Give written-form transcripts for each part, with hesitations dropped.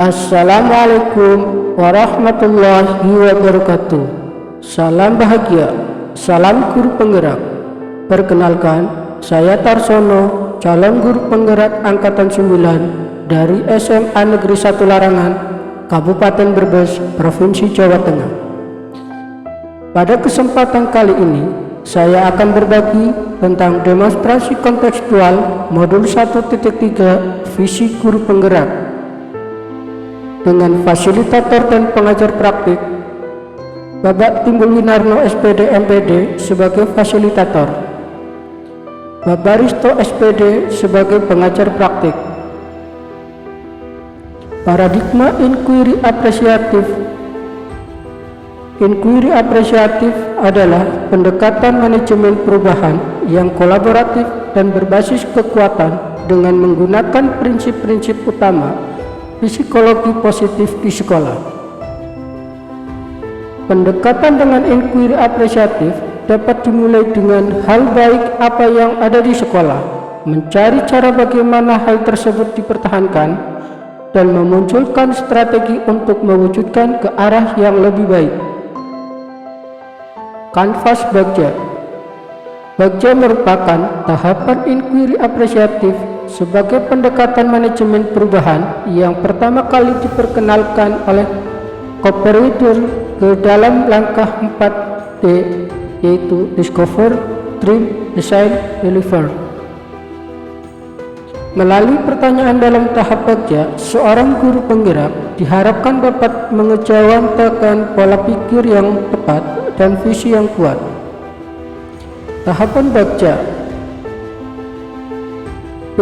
Assalamualaikum warahmatullahi wabarakatuh. Salam bahagia, salam guru penggerak. Perkenalkan, saya Tarsono, calon guru penggerak Angkatan 9 dari SMA Negeri 1 Larangan, Kabupaten Brebes, Provinsi Jawa Tengah. Pada kesempatan kali ini, saya akan berbagi tentang demonstrasi kontekstual modul 1.3 visi guru penggerak dengan fasilitator dan pengajar praktik Bapak Timbul Winarno SPD MPD sebagai fasilitator, Bapak Risto SPD sebagai pengajar praktik. Paradigma inquiry apresiatif. Inquiry apresiatif adalah pendekatan manajemen perubahan yang kolaboratif dan berbasis kekuatan dengan menggunakan prinsip-prinsip utama psikologi positif di sekolah. Pendekatan dengan inquiry apresiatif dapat dimulai dengan hal baik apa yang ada di sekolah, mencari cara bagaimana hal tersebut dipertahankan, dan memunculkan strategi untuk mewujudkan ke arah yang lebih baik. Kanvas Bagja. Bagja merupakan tahapan inquiry apresiatif sebagai pendekatan manajemen perubahan yang pertama kali diperkenalkan oleh Copperfield ke dalam langkah 4D, yaitu Discover, Dream, Design, Deliver. Melalui pertanyaan dalam tahap Bagja, seorang guru penggerak diharapkan dapat mengejawantahkan pola pikir yang tepat dan visi yang kuat. Tahapan Bagja. B.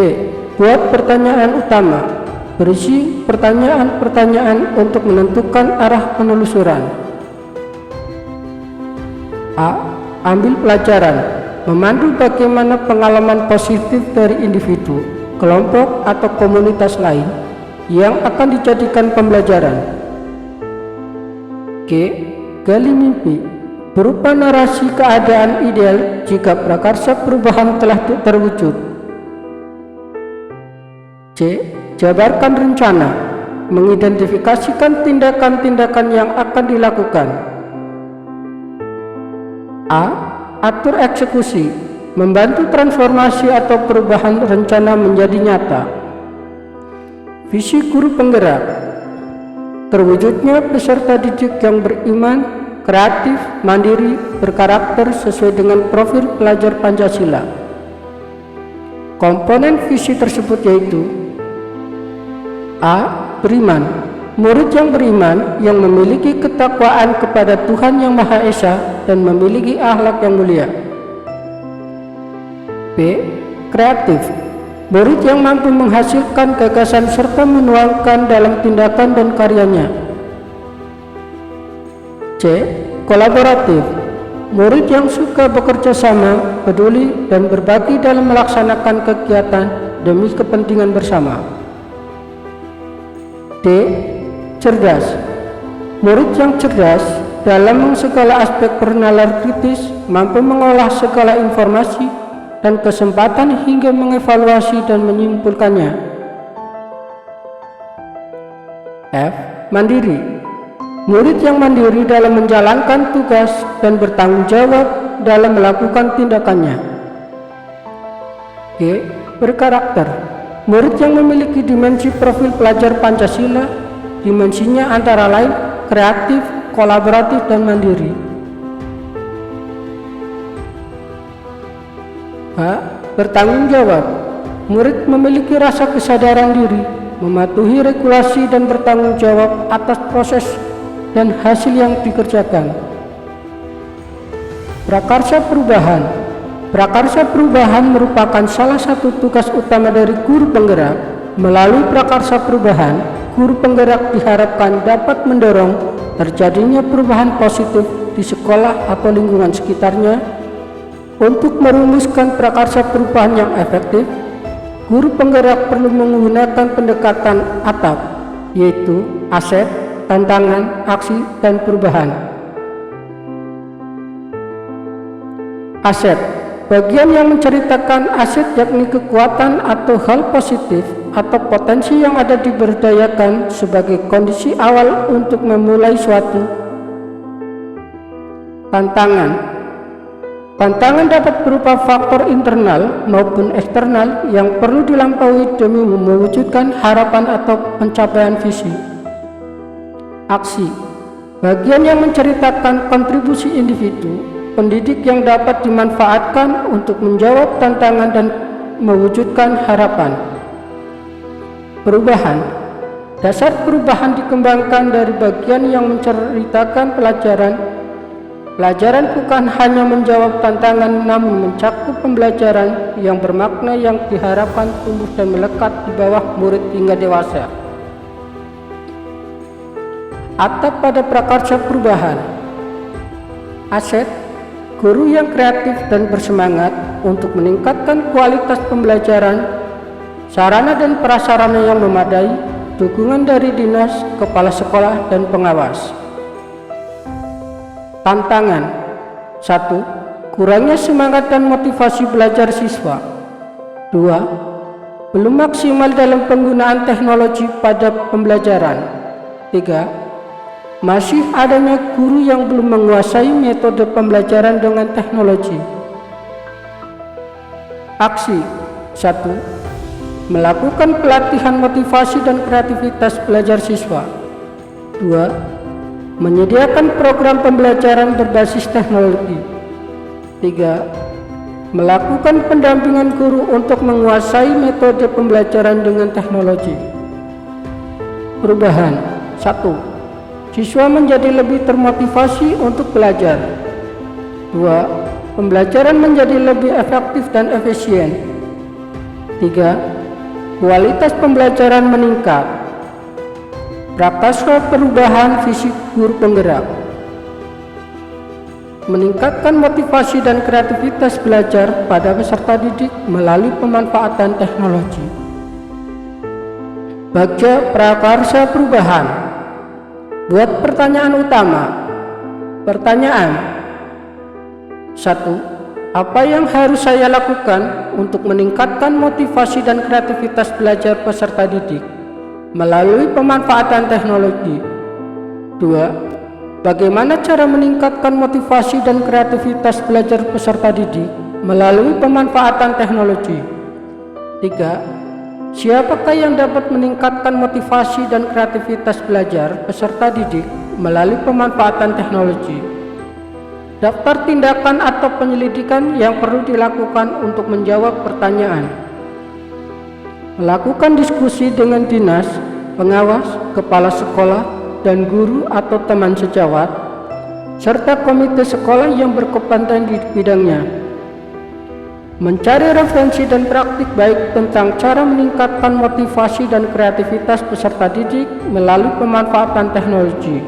Buat pertanyaan utama. Berisi pertanyaan-pertanyaan untuk menentukan arah penelusuran. A. Ambil pelajaran. Memandu bagaimana pengalaman positif dari individu, kelompok atau komunitas lain yang akan dijadikan pembelajaran. G. Gali mimpi. Berupa narasi keadaan ideal jika prakarsa perubahan telah terwujud. C. Jabarkan rencana. Mengidentifikasikan tindakan-tindakan yang akan dilakukan. A. Atur eksekusi. Membantu transformasi atau perubahan rencana menjadi nyata. Visi guru penggerak. Terwujudnya peserta didik yang beriman, kreatif, mandiri, berkarakter sesuai dengan profil pelajar Pancasila. Komponen visi tersebut yaitu: A. Beriman. Murid yang beriman yang memiliki ketakwaan kepada Tuhan Yang Maha Esa dan memiliki akhlak yang mulia. B. Kreatif. Murid yang mampu menghasilkan gagasan serta menuangkan dalam tindakan dan karyanya. C. Kolaboratif. Murid yang suka bekerja sama, peduli, dan berbagi dalam melaksanakan kegiatan demi kepentingan bersama. D. Cerdas. Murid yang cerdas dalam segala aspek bernalar kritis, mampu mengolah segala informasi dan kesempatan hingga mengevaluasi dan menyimpulkannya. F. Mandiri. Murid yang mandiri dalam menjalankan tugas dan bertanggung jawab dalam melakukan tindakannya. G. Berkarakter. Murid yang memiliki dimensi profil pelajar Pancasila, dimensinya antara lain kreatif, kolaboratif, dan mandiri. H. Bertanggung jawab. Murid memiliki rasa kesadaran diri, mematuhi regulasi dan bertanggung jawab atas proses dan hasil yang dikerjakan. Prakarsa perubahan. Prakarsa perubahan merupakan salah satu tugas utama dari guru penggerak. Melalui prakarsa perubahan, guru penggerak diharapkan dapat mendorong terjadinya perubahan positif di sekolah atau lingkungan sekitarnya. Untuk merumuskan prakarsa perubahan yang efektif, guru penggerak perlu menggunakan pendekatan ATAP, yaitu aset, tantangan, aksi, dan perubahan. Aset. Bagian yang menceritakan aset yakni kekuatan atau hal positif atau potensi yang ada diberdayakan sebagai kondisi awal untuk memulai suatu tantangan. Tantangan dapat berupa faktor internal maupun eksternal yang perlu dilampaui demi mewujudkan harapan atau pencapaian visi. Aksi, bagian yang menceritakan kontribusi individu pendidik yang dapat dimanfaatkan untuk menjawab tantangan dan mewujudkan harapan. Perubahan, dasar perubahan dikembangkan dari bagian yang menceritakan Pelajaran bukan hanya menjawab tantangan, namun mencakup pembelajaran yang bermakna yang diharapkan tumbuh dan melekat di bawah murid hingga dewasa. Atap pada prakarsa perubahan. Aset, guru yang kreatif dan bersemangat untuk meningkatkan kualitas pembelajaran, sarana dan prasarana yang memadai, dukungan dari dinas, kepala sekolah, dan pengawas. Tantangan 1. Kurangnya semangat dan motivasi belajar siswa. 2. Belum maksimal dalam penggunaan teknologi pada pembelajaran. 3. Masih adanya guru yang belum menguasai metode pembelajaran dengan teknologi. Aksi 1. Melakukan pelatihan motivasi dan kreativitas belajar siswa. 2. Menyediakan program pembelajaran berbasis teknologi. 3. Melakukan pendampingan guru untuk menguasai metode pembelajaran dengan teknologi. Perubahan 1. Siswa menjadi lebih termotivasi untuk belajar. 2. Pembelajaran menjadi lebih efektif dan efisien. 3. Kualitas pembelajaran meningkat. Prakarsa perubahan visi guru penggerak. Meningkatkan motivasi dan kreativitas belajar pada peserta didik melalui pemanfaatan teknologi. Baca prakarsa perubahan. Buat pertanyaan utama. Pertanyaan 1. Apa yang harus saya lakukan untuk meningkatkan motivasi dan kreativitas belajar peserta didik melalui pemanfaatan teknologi? 2. Bagaimana cara meningkatkan motivasi dan kreativitas belajar peserta didik melalui pemanfaatan teknologi? 3. Siapakah yang dapat meningkatkan motivasi dan kreativitas belajar peserta didik melalui pemanfaatan teknologi? Daftar tindakan atau penyelidikan yang perlu dilakukan untuk menjawab pertanyaan. Melakukan diskusi dengan dinas, pengawas, kepala sekolah, dan guru atau teman sejawat, serta komite sekolah yang berkompeten di bidangnya. Mencari referensi dan praktik baik tentang cara meningkatkan motivasi dan kreativitas peserta didik melalui pemanfaatan teknologi.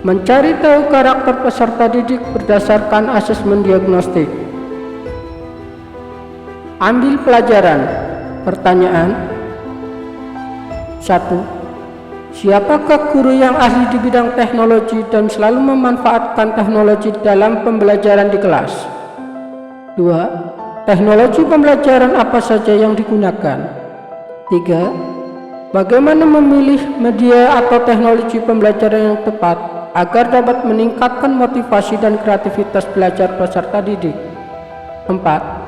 Mencari tahu karakter peserta didik berdasarkan asesmen diagnostik. Ambil pelajaran. Pertanyaan 1. Siapakah guru yang ahli di bidang teknologi dan selalu memanfaatkan teknologi dalam pembelajaran di kelas? 2. Teknologi pembelajaran apa saja yang digunakan? 3. Bagaimana memilih media atau teknologi pembelajaran yang tepat agar dapat meningkatkan motivasi dan kreativitas belajar peserta didik? 4.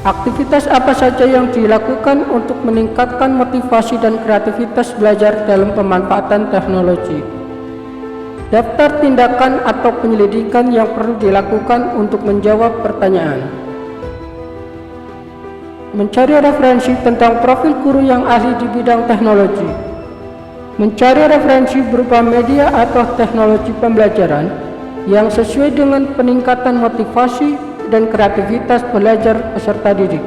Aktivitas apa saja yang dilakukan untuk meningkatkan motivasi dan kreativitas belajar dalam pemanfaatan teknologi? Daftar tindakan atau penyelidikan yang perlu dilakukan untuk menjawab pertanyaan. Mencari referensi tentang profil guru yang ahli di bidang teknologi. Mencari referensi berupa media atau teknologi pembelajaran yang sesuai dengan peningkatan motivasi dan kreativitas belajar peserta didik.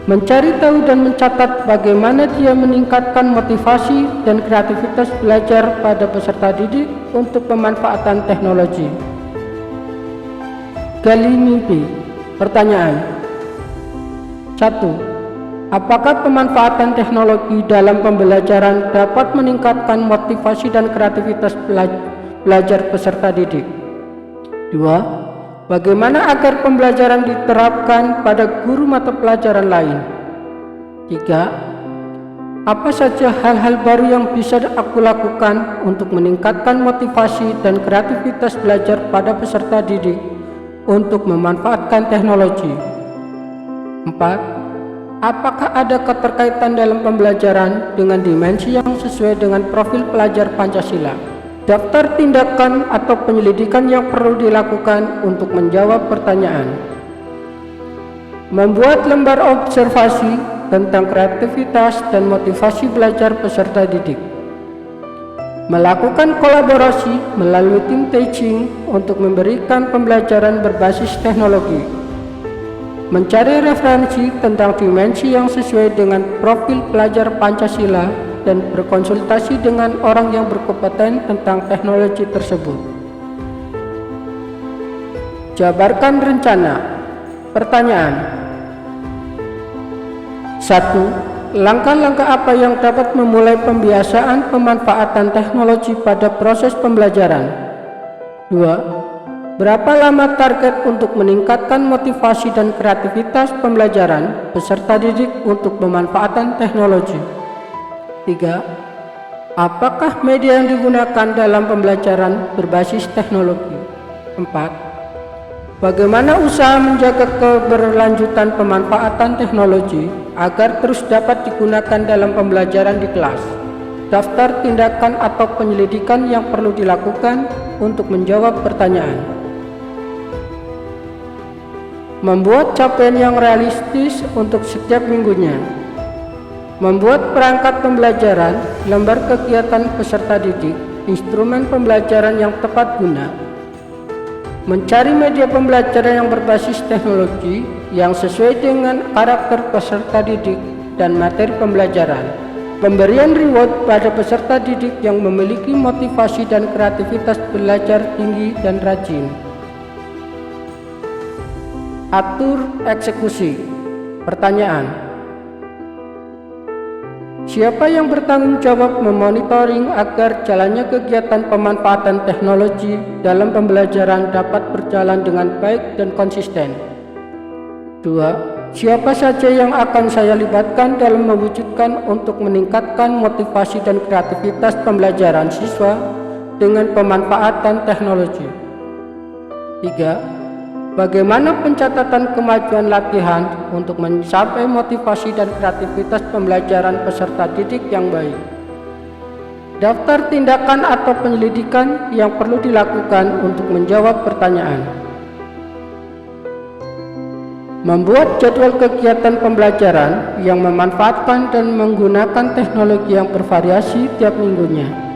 Mencari tahu dan mencatat bagaimana dia meningkatkan motivasi dan kreativitas belajar pada peserta didik untuk pemanfaatan teknologi. Gali mimpi. Pertanyaan 1. Apakah pemanfaatan teknologi dalam pembelajaran dapat meningkatkan motivasi dan kreativitas belajar peserta didik? 2. Bagaimana agar pembelajaran diterapkan pada guru mata pelajaran lain? 3. Apa saja hal-hal baru yang bisa aku lakukan untuk meningkatkan motivasi dan kreativitas belajar pada peserta didik untuk memanfaatkan teknologi? 4. Apakah ada keterkaitan dalam pembelajaran dengan dimensi yang sesuai dengan profil pelajar Pancasila? Daftar tindakan atau penyelidikan yang perlu dilakukan untuk menjawab pertanyaan. Membuat lembar observasi tentang kreativitas dan motivasi belajar peserta didik. Melakukan kolaborasi melalui tim teaching untuk memberikan pembelajaran berbasis teknologi. Mencari referensi tentang dimensi yang sesuai dengan profil pelajar Pancasila dan berkonsultasi dengan orang yang berkompeten tentang teknologi tersebut. Jabarkan rencana. Pertanyaan. 1. Langkah-langkah apa yang dapat memulai pembiasaan pemanfaatan teknologi pada proses pembelajaran? 2. Berapa lama target untuk meningkatkan motivasi dan kreativitas pembelajaran peserta didik untuk pemanfaatan teknologi? 3. Apakah media yang digunakan dalam pembelajaran berbasis teknologi? 4. Bagaimana usaha menjaga keberlanjutan pemanfaatan teknologi agar terus dapat digunakan dalam pembelajaran di kelas? Daftar tindakan atau penyelidikan yang perlu dilakukan untuk menjawab pertanyaan. Membuat capaian yang realistis untuk setiap minggunya. Membuat perangkat pembelajaran, lembar kegiatan peserta didik, instrumen pembelajaran yang tepat guna. Mencari media pembelajaran yang berbasis teknologi yang sesuai dengan karakter peserta didik dan materi pembelajaran. Pemberian reward pada peserta didik yang memiliki motivasi dan kreativitas belajar tinggi dan rajin. Atur eksekusi. Pertanyaan. Siapa yang bertanggung jawab memonitoring agar jalannya kegiatan pemanfaatan teknologi dalam pembelajaran dapat berjalan dengan baik dan konsisten? 2. Siapa saja yang akan saya libatkan dalam mewujudkan untuk meningkatkan motivasi dan kreativitas pembelajaran siswa dengan pemanfaatan teknologi? 3. Bagaimana pencatatan kemajuan latihan untuk mencapai motivasi dan kreativitas pembelajaran peserta didik yang baik? Daftar tindakan atau penyelidikan yang perlu dilakukan untuk menjawab pertanyaan. Membuat jadwal kegiatan pembelajaran yang memanfaatkan dan menggunakan teknologi yang bervariasi tiap minggunya.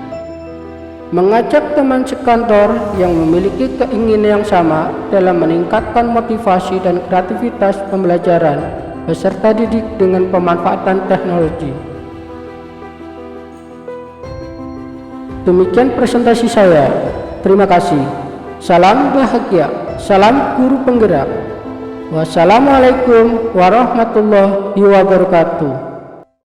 Mengajak teman sekantor yang memiliki keinginan yang sama dalam meningkatkan motivasi dan kreativitas pembelajaran peserta didik dengan pemanfaatan teknologi. Demikian presentasi saya. Terima kasih. Salam bahagia. Salam guru penggerak. Wassalamualaikum warahmatullahi wabarakatuh.